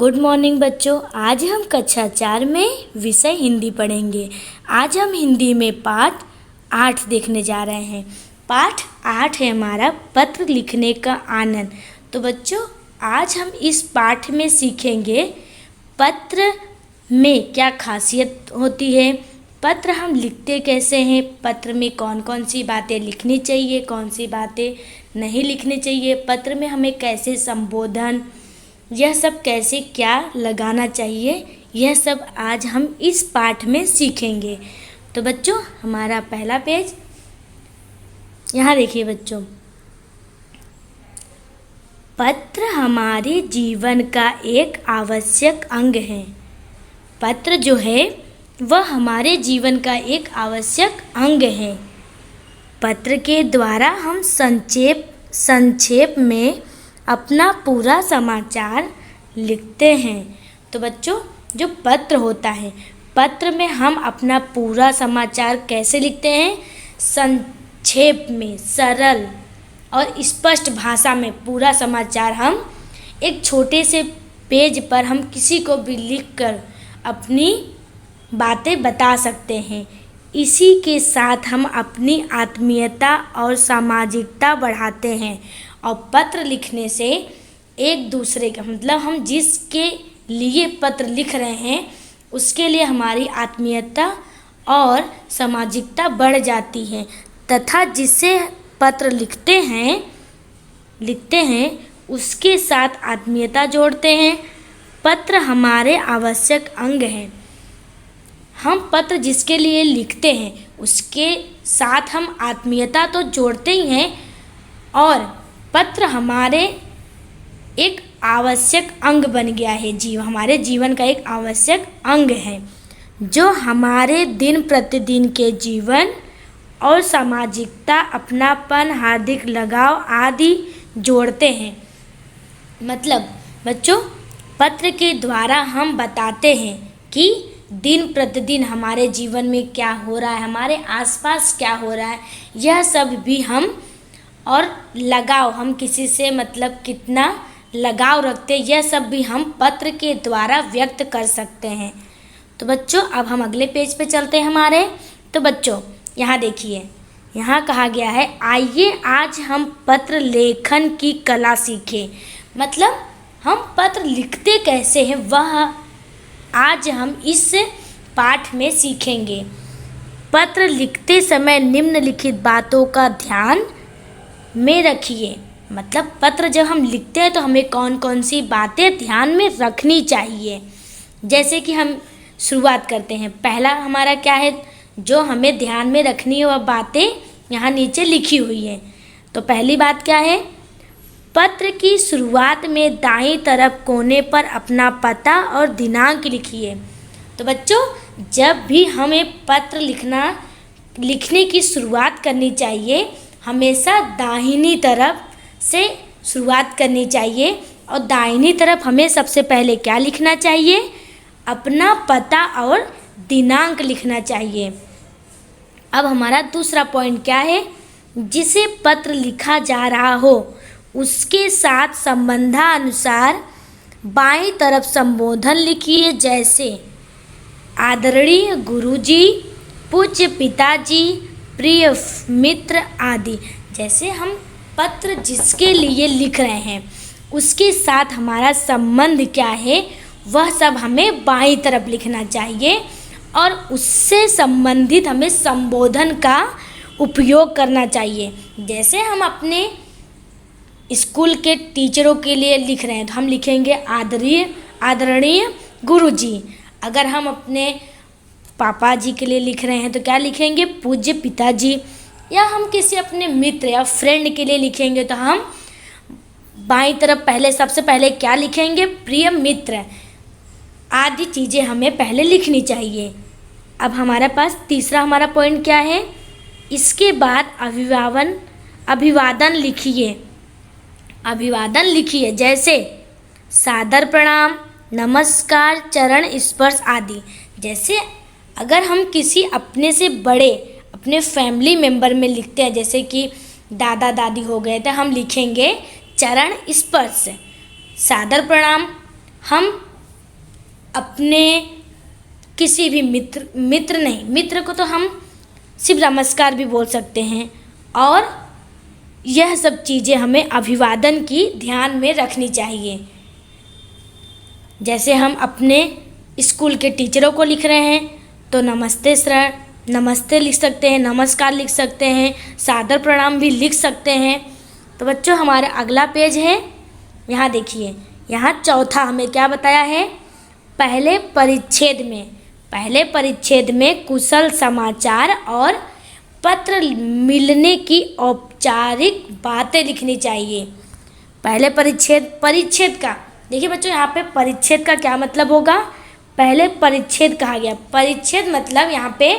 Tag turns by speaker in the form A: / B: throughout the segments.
A: Good morning बच्चों। आज हम कक्षा 4 में विषय हिंदी पढ़ेंगे। आज हम हिंदी में पाठ 8 देखने जा रहे हैं। पाठ 8 है हमारा पत्र लिखने का आनंद। तो बच्चों आज हम इस पाठ में सीखेंगे पत्र में क्या खासियत होती है, पत्र हम लिखते कैसे हैं, पत्र में कौन कौन सी बातें लिखनी चाहिए, कौन सी बातें नहीं लिखनी चाहिए, पत्र में हमें कैसे संबोधन, यह सब कैसे क्या लगाना चाहिए, यह सब आज हम इस पाठ में सीखेंगे। तो बच्चों हमारा पहला पेज यहाँ देखिए बच्चों, पत्र हमारे जीवन का एक आवश्यक अंग है। पत्र जो है वह हमारे जीवन का एक आवश्यक अंग है। पत्र के द्वारा हम संक्षेप में अपना पूरा समाचार लिखते हैं। तो बच्चों जो पत्र होता है, पत्र में हम अपना पूरा समाचार कैसे लिखते हैं? संक्षेप में, सरल और स्पष्ट भाषा में पूरा समाचार हम एक छोटे से पेज पर हम किसी को भी लिखकर अपनी बातें बता सकते हैं। इसी के साथ हम अपनी आत्मीयता और सामाजिकता बढ़ाते हैं। और पत्र लिखने से एक दूसरे का मतलब हम जिसके लिए पत्र लिख रहे हैं उसके लिए हमारी आत्मीयता और सामाजिकता बढ़ जाती है तथा जिससे पत्र लिखते हैं उसके साथ आत्मीयता जोड़ते हैं। पत्र हमारे आवश्यक अंग हैं। हम पत्र जिसके लिए लिखते हैं उसके साथ हम आत्मीयता तो जोड़ते ही हैं और पत्र हमारे एक आवश्यक अंग बन गया है। हमारे जीवन का एक आवश्यक अंग है जो हमारे दिन प्रतिदिन के जीवन और सामाजिकता, अपनापन, हार्दिक लगाव आदि जोड़ते हैं। मतलब बच्चों पत्र के द्वारा हम बताते हैं कि दिन प्रतिदिन हमारे जीवन में क्या हो रहा है, हमारे आसपास क्या हो रहा है, यह सब भी हम और लगाव, हम किसी से मतलब कितना लगाव रखते हैं, यह सब भी हम पत्र के द्वारा व्यक्त कर सकते हैं। तो बच्चों अब हम अगले पेज पे चलते हैं हमारे। तो बच्चों यहाँ देखिए, यहाँ कहा गया है आइए आज हम पत्र लेखन की कला सीखें। मतलब हम पत्र लिखते कैसे हैं वह आज हम इस पाठ में सीखेंगे। पत्र लिखते समय निम्नलिखित बातों का ध्यान में रखिए। मतलब पत्र जब हम लिखते हैं तो हमें कौन कौन सी बातें ध्यान में रखनी चाहिए। जैसे कि हम शुरुआत करते हैं, पहला हमारा क्या है जो हमें ध्यान में रखनी है, वह बातें यहाँ नीचे लिखी हुई है। तो पहली बात क्या है? पत्र की शुरुआत में दाईं तरफ कोने पर अपना पता और दिनांक लिखिए। तो बच्चों जब भी हमें पत्र लिखने की शुरुआत करनी चाहिए, हमेशा दाहिनी तरफ से शुरुआत करनी चाहिए और दाहिनी तरफ हमें सबसे पहले क्या लिखना चाहिए? अपना पता और दिनांक लिखना चाहिए। अब हमारा दूसरा पॉइंट क्या है? जिसे पत्र लिखा जा रहा हो उसके साथ संबंधानुसार बाईं तरफ संबोधन लिखिए, जैसे आदरणीय गुरुजी, पूज्य पिताजी, प्रिय मित्र आदि। जैसे हम पत्र जिसके लिए लिख रहे हैं उसके साथ हमारा संबंध क्या है वह सब हमें बाईं तरफ लिखना चाहिए और उससे संबंधित हमें संबोधन का उपयोग करना चाहिए। जैसे हम अपने स्कूल के टीचरों के लिए लिख रहे हैं तो हम लिखेंगे आदरणीय गुरुजी। अगर हम अपने पापा जी के लिए लिख रहे हैं तो क्या लिखेंगे? पूज्य पिताजी। या हम किसी अपने मित्र या फ्रेंड के लिए लिखेंगे तो हम बाईं तरफ सबसे पहले क्या लिखेंगे? प्रिय मित्र आदि चीज़ें हमें पहले लिखनी चाहिए। अब हमारे पास तीसरा हमारा पॉइंट क्या है? इसके बाद अभिवादन लिखिए, जैसे सादर प्रणाम, नमस्कार, चरण स्पर्श आदि। जैसे अगर हम किसी अपने से बड़े अपने फैमिली मेम्बर में लिखते हैं, जैसे कि दादा दादी हो गए, तो हम लिखेंगे चरण स्पर्श। सादर प्रणाम हम अपने किसी भी मित्र को तो हम सिर्फ नमस्कार भी बोल सकते हैं। और यह सब चीज़ें हमें अभिवादन की ध्यान में रखनी चाहिए। जैसे हम अपने स्कूल के टीचरों को लिख रहे हैं तो नमस्ते सर, नमस्ते लिख सकते हैं, नमस्कार लिख सकते हैं, सादर प्रणाम भी लिख सकते हैं। तो बच्चों हमारा अगला पेज है, यहाँ देखिए, यहाँ चौथा हमें क्या बताया है, पहले परिच्छेद में कुशल समाचार और पत्र मिलने की औपचारिक बातें लिखनी चाहिए। पहले परिच्छेद का देखिए बच्चों, यहाँ पे परिच्छेद का क्या मतलब होगा, पहले परिच्छेद कहा गया। परिच्छेद मतलब यहाँ पे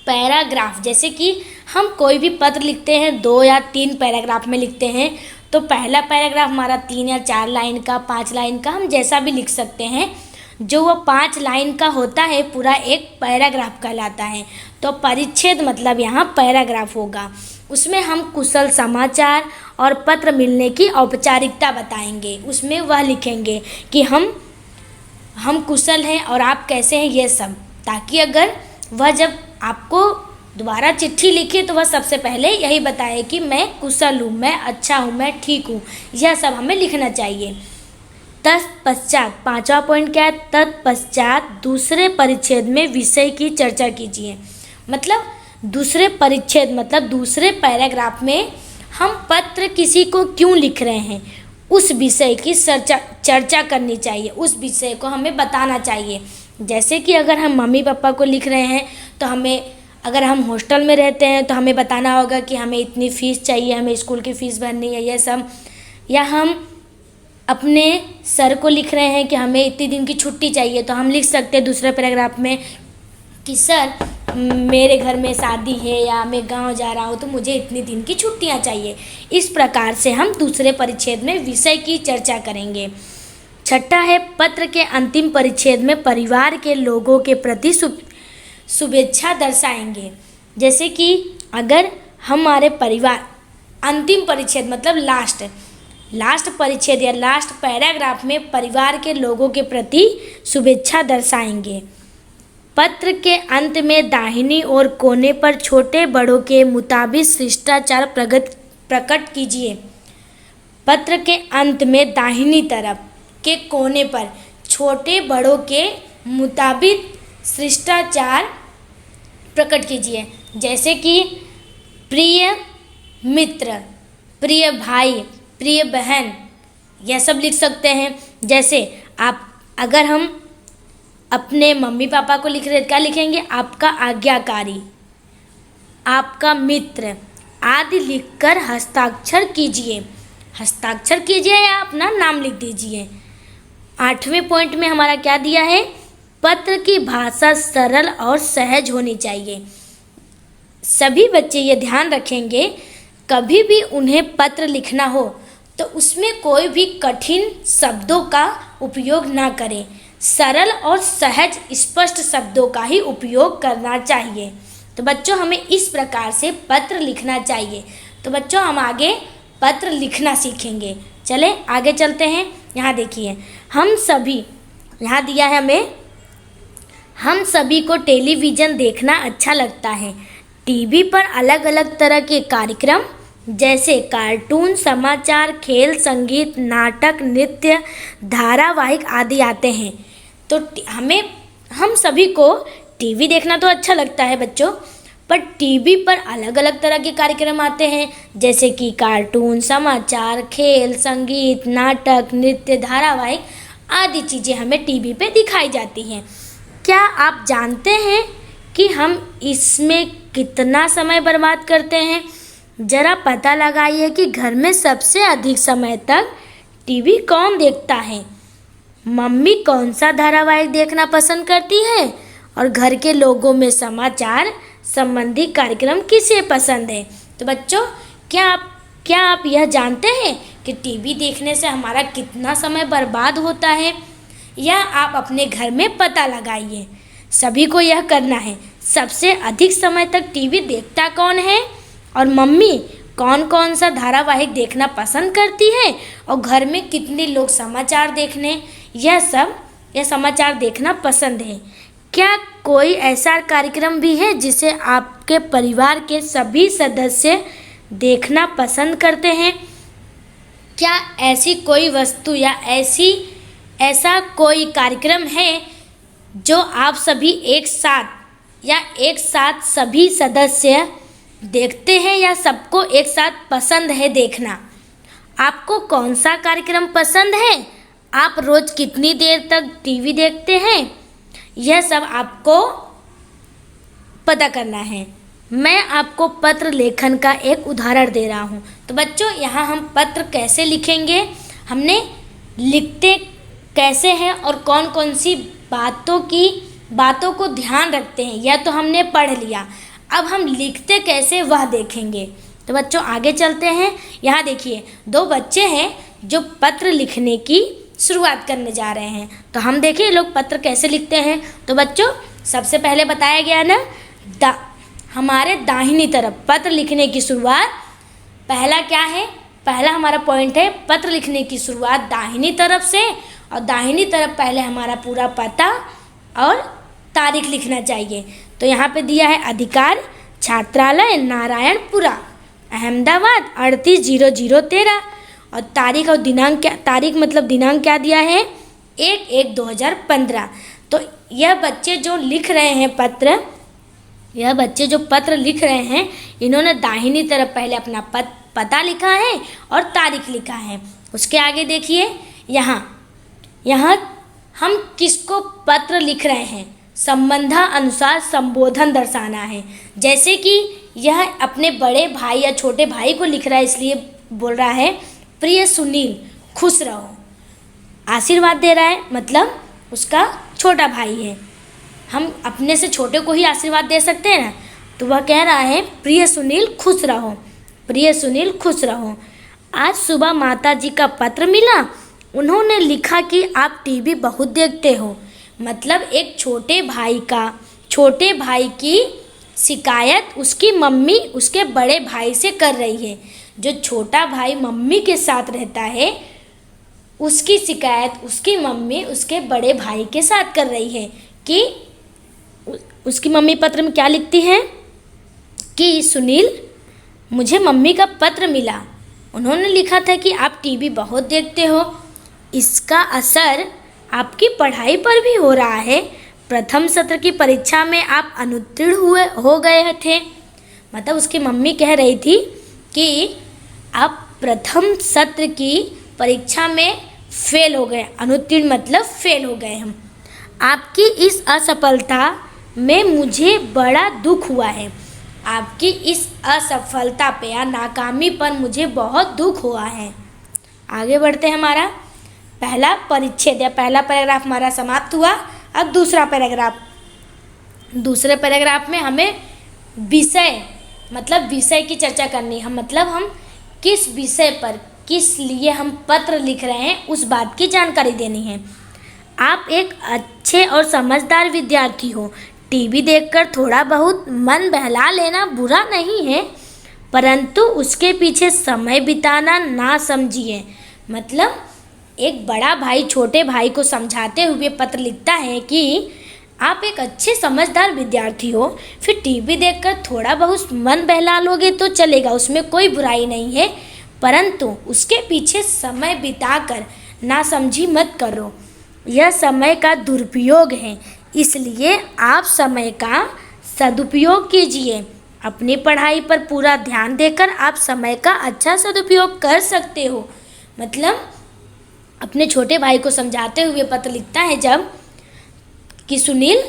A: पैराग्राफ। जैसे कि हम कोई भी पत्र लिखते हैं 2 या 3 पैराग्राफ में लिखते हैं, तो पहला पैराग्राफ हमारा 3 या 4 लाइन का, 5 लाइन का, हम जैसा भी लिख सकते हैं। जो वो 5 लाइन का होता है पूरा एक पैराग्राफ कहलाता है। तो परिच्छेद मतलब यहाँ पैराग्राफ होगा। उसमें हम कुशल समाचार और पत्र मिलने की औपचारिकता बताएंगे। उसमें वह लिखेंगे कि हम कुशल हैं और आप कैसे हैं, ये सब, ताकि अगर वह जब आपको दोबारा चिट्ठी लिखे तो वह सबसे पहले यही बताए कि मैं कुशल हूँ, मैं अच्छा हूँ, मैं ठीक हूँ। यह सब हमें लिखना चाहिए। तत्पश्चात 5वां पॉइंट क्या है, तत्पश्चात दूसरे परिच्छेद में विषय की चर्चा कीजिए। मतलब दूसरे परिच्छेद मतलब दूसरे पैराग्राफ में हम पत्र किसी को क्यों लिख रहे हैं, उस विषय की चर्चा करनी चाहिए, उस विषय को हमें बताना चाहिए। जैसे कि अगर हम मम्मी पापा को लिख रहे हैं तो अगर हम हॉस्टल में रहते हैं तो हमें बताना होगा कि हमें इतनी फ़ीस चाहिए, हमें स्कूल की फ़ीस भरनी है, ये सब। या हम अपने सर को लिख रहे हैं कि हमें इतनी दिन की छुट्टी चाहिए, तो हम लिख सकते हैं दूसरे पैराग्राफ में कि सर मेरे घर में शादी है या मैं गांव जा रहा हूँ तो मुझे इतनी दिन की छुट्टियाँ चाहिए। इस प्रकार से हम दूसरे परिच्छेद में विषय की चर्चा करेंगे। छठा है, पत्र के अंतिम परिच्छेद में परिवार के लोगों के प्रति शुभेच्छा दर्शाएंगे। जैसे कि अगर हमारे परिवार, अंतिम परिच्छेद मतलब लास्ट परिच्छेद या लास्ट पैराग्राफ में परिवार के लोगों के प्रति शुभेच्छा दर्शाएंगे। पत्र के अंत में दाहिनी ओर कोने पर छोटे बड़ों के मुताबिक शिष्टाचार प्रकट कीजिए। पत्र के अंत में दाहिनी तरफ के कोने पर छोटे बड़ों के मुताबिक शिष्टाचार प्रकट कीजिए। जैसे कि प्रिय मित्र, प्रिय भाई, प्रिय बहन, यह सब लिख सकते हैं। जैसे अगर हम अपने मम्मी पापा को लिख रहे हैं, क्या लिखेंगे, आपका आज्ञाकारी, आपका मित्र आदि लिखकर हस्ताक्षर कीजिए या अपना नाम लिख दीजिए। 8वें पॉइंट में हमारा क्या दिया है, पत्र की भाषा सरल और सहज होनी चाहिए। सभी बच्चे ये ध्यान रखेंगे, कभी भी उन्हें पत्र लिखना हो तो उसमें कोई भी कठिन शब्दों का उपयोग ना करें। सरल और सहज स्पष्ट शब्दों का ही उपयोग करना चाहिए। तो बच्चों हमें इस प्रकार से पत्र लिखना चाहिए। तो बच्चों हम आगे पत्र लिखना सीखेंगे। चले आगे चलते हैं। यहाँ देखिए, हम सभी, यहाँ दिया है हमें, हम सभी को टेलीविज़न देखना अच्छा लगता है। टीवी पर अलग अलग तरह के कार्यक्रम जैसे कार्टून, समाचार, खेल, संगीत, नाटक, नृत्य, धारावाहिक आदि आते हैं। तो हम सभी को टीवी देखना तो अच्छा लगता है बच्चों, पर टीवी पर अलग अलग तरह के कार्यक्रम आते हैं जैसे कि कार्टून, समाचार, खेल, संगीत, नाटक, नृत्य, धारावाहिक आदि चीज़ें हमें टीवी पे दिखाई जाती हैं। क्या आप जानते हैं कि हम इसमें कितना समय बर्बाद करते हैं? ज़रा पता लगाइए कि घर में सबसे अधिक समय तक टीवी कौन देखता है। मम्मी कौन सा धारावाहिक देखना पसंद करती है और घर के लोगों में समाचार संबंधी कार्यक्रम किसे पसंद है? तो बच्चों क्या आप यह जानते हैं कि टीवी देखने से हमारा कितना समय बर्बाद होता है? यह आप अपने घर में पता लगाइए। सभी को यह करना है। सबसे अधिक समय तक टीवी देखता कौन है और मम्मी कौन कौन सा धारावाहिक देखना पसंद करती है और घर में कितने लोग समाचार देखने, यह सब या समाचार देखना पसंद है। क्या कोई ऐसा कार्यक्रम भी है जिसे आपके परिवार के सभी सदस्य देखना पसंद करते हैं? क्या ऐसी कोई वस्तु या ऐसा कोई कार्यक्रम है जो आप सभी एक साथ सभी सदस्य देखते हैं या सबको एक साथ पसंद है देखना? आपको कौन सा कार्यक्रम पसंद है? आप रोज कितनी देर तक टीवी देखते हैं? यह सब आपको पता करना है। मैं आपको पत्र लेखन का एक उदाहरण दे रहा हूँ। तो बच्चों, यहाँ हम पत्र कैसे लिखेंगे, हमने लिखते कैसे हैं और कौन कौन सी बातों को ध्यान रखते हैं, यह तो हमने पढ़ लिया। अब हम लिखते कैसे वह देखेंगे। तो बच्चों आगे चलते हैं। यहाँ देखिए, 2 बच्चे हैं जो पत्र लिखने की शुरुआत करने जा रहे हैं। तो हम देखिए लोग पत्र कैसे लिखते हैं। तो बच्चों सबसे पहले बताया गया ना, हमारे दाहिनी तरफ पत्र लिखने की शुरुआत, पहला क्या है, पहला हमारा पॉइंट है पत्र लिखने की शुरुआत दाहिनी तरफ से, और दाहिनी तरफ पहले हमारा पूरा पता और तारीख लिखना चाहिए। तो यहाँ पे दिया है अधिकार छात्रालय नारायणपुरा अहमदाबाद 380013, और तारीख और दिनांक क्या, तारीख मतलब दिनांक क्या दिया है, 1/1/2015। तो यह बच्चे जो लिख रहे हैं पत्र, यह बच्चे जो पत्र लिख रहे हैं, इन्होंने दाहिनी तरफ पहले अपना पता लिखा है और तारीख लिखा है। उसके आगे देखिए, यहाँ हम किसको पत्र लिख रहे हैं, संबंधानुसार संबोधन दर्शाना है। जैसे कि यह अपने बड़े भाई या छोटे भाई को लिख रहा है, इसलिए बोल रहा है प्रिय सुनील खुश रहो, आशीर्वाद दे रहा है, मतलब उसका छोटा भाई है। हम अपने से छोटे को ही आशीर्वाद दे सकते हैं ना। तो वह कह रहा है प्रिय सुनील खुश रहो, प्रिय सुनील खुश रहो। आज सुबह माता जी का पत्र मिला, उन्होंने लिखा कि आप टीवी बहुत देखते हो। मतलब एक छोटे भाई की शिकायत उसकी मम्मी उसके बड़े भाई से कर रही है। जो छोटा भाई मम्मी के साथ रहता है, उसकी शिकायत उसकी मम्मी उसके बड़े भाई के साथ कर रही है कि उसकी मम्मी पत्र में क्या लिखती है कि सुनील, मुझे मम्मी का पत्र मिला, उन्होंने लिखा था कि आप टीवी बहुत देखते हो, इसका असर आपकी पढ़ाई पर भी हो रहा है। प्रथम सत्र की परीक्षा में आप अनुत्तीर्ण हो गए थे। मतलब उसकी मम्मी कह रही थी कि आप प्रथम सत्र की परीक्षा में फेल हो गए, अनुत्तीर्ण मतलब फेल हो गए हम। आपकी इस असफलता में मुझे बड़ा दुख हुआ है। आपकी इस असफलता पे या नाकामी पर मुझे बहुत दुख हुआ है। आगे बढ़ते हैं। हमारा पहला परिच्छेद या पहला पैराग्राफ हमारा समाप्त हुआ। अब दूसरा पैराग्राफ, दूसरे पैराग्राफ में हमें विषय की चर्चा करनी है। मतलब हम किस विषय पर, किस लिए हम पत्र लिख रहे हैं, उस बात की जानकारी देनी है। आप एक अच्छे और समझदार विद्यार्थी हो। टीवी देखकर थोड़ा बहुत मन बहला लेना बुरा नहीं है, परंतु उसके पीछे समय बिताना ना समझिए। मतलब एक बड़ा भाई छोटे भाई को समझाते हुए पत्र लिखता है कि आप एक अच्छे समझदार विद्यार्थी हो, फिर टीवी देखकर थोड़ा बहुत मन बहला लोगे तो चलेगा, उसमें कोई बुराई नहीं है, परंतु उसके पीछे समय बिताकर नासमझी मत करो। यह समय का दुरुपयोग है, इसलिए आप समय का सदुपयोग कीजिए। अपनी पढ़ाई पर पूरा ध्यान देकर आप समय का अच्छा सदुपयोग कर सकते हो। मतलब अपने छोटे भाई को समझाते हुए पत्र लिखता है जब कि सुनील,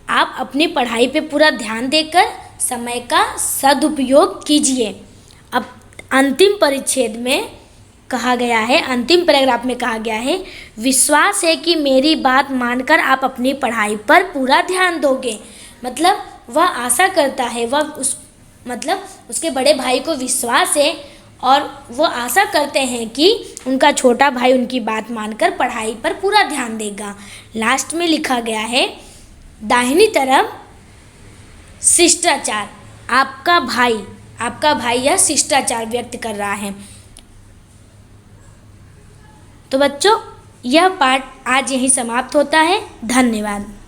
A: आप अपनी पढ़ाई पे पूरा ध्यान देकर समय का सदुपयोग कीजिए। अब अंतिम परिच्छेद में कहा गया है, अंतिम पैराग्राफ में कहा गया है, विश्वास है कि मेरी बात मानकर आप अपनी पढ़ाई पर पूरा ध्यान दोगे। मतलब वह आशा करता है, उसके बड़े भाई को विश्वास है और वो आशा करते हैं कि उनका छोटा भाई उनकी बात मानकर पढ़ाई पर पूरा ध्यान देगा। लास्ट में लिखा गया है दाहिनी तरफ शिष्टाचार, आपका भाई यह शिष्टाचार व्यक्त कर रहा है। तो बच्चों, यह पाठ आज यहीं समाप्त होता है। धन्यवाद।